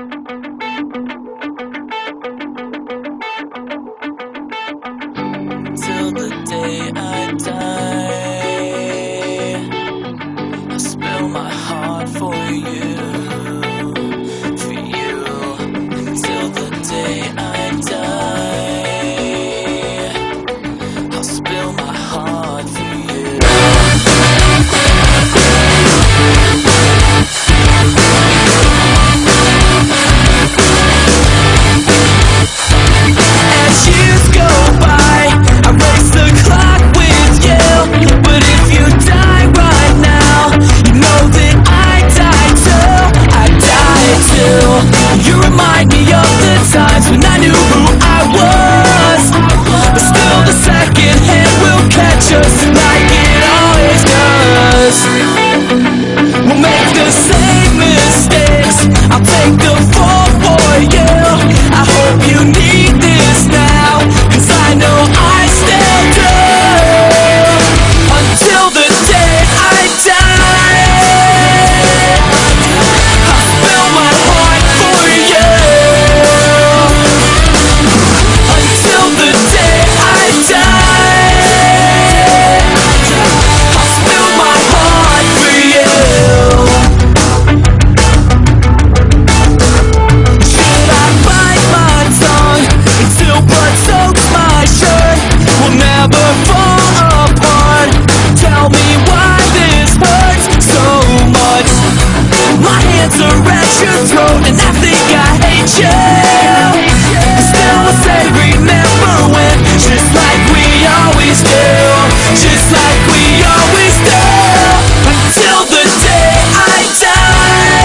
Till the day I die, I spill my heart for you, for you. Till the day I die, I'll spill my heart for you. As years go by, I race the clock with you. But if you die right now, you know that I die too. I die too. You remind me of the times when I knew who I was, but still the second hand will catch us like it always does. We'll make the same mistakes, I'll take the fall for you. I hope you need this now, 'cause I know I still do. Until the day I die, I'll spill my heart for you. Until the day I die, I'll spill my heart for you. Should I bite my tongue until blood soaks my shirt? We'll never fall apart. Tell me why this hurts so much. My hands are at your throat and I think I hate you. But still I say remember when, just like we always do, just like we always do. Until the day I die,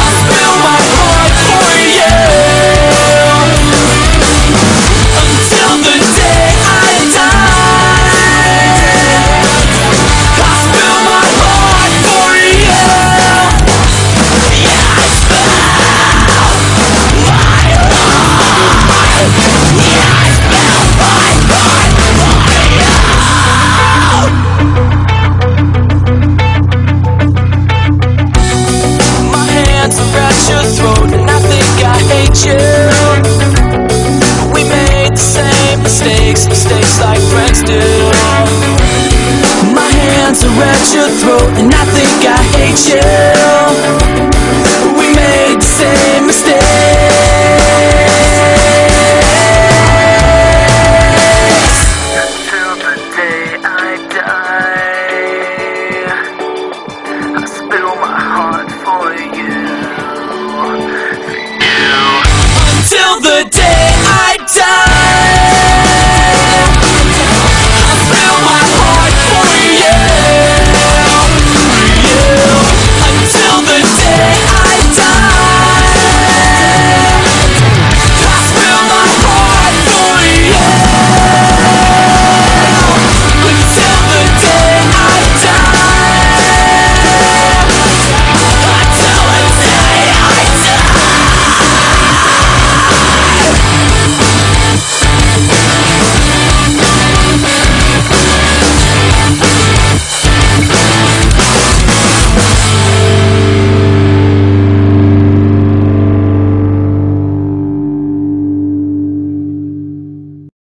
I'll spill my heart for you. Until the day I die, I'll spill my heart for you. Yeah, I spill my heart. Yeah, I spill my heart for you. My hands are at your throat and I think I hate you. We made the same mistakes, mistakes like friends do. My hands are at your throat and I think I hate you. We made the same mistakes. Until the day I die, I spill my heart for you, for you. Until the day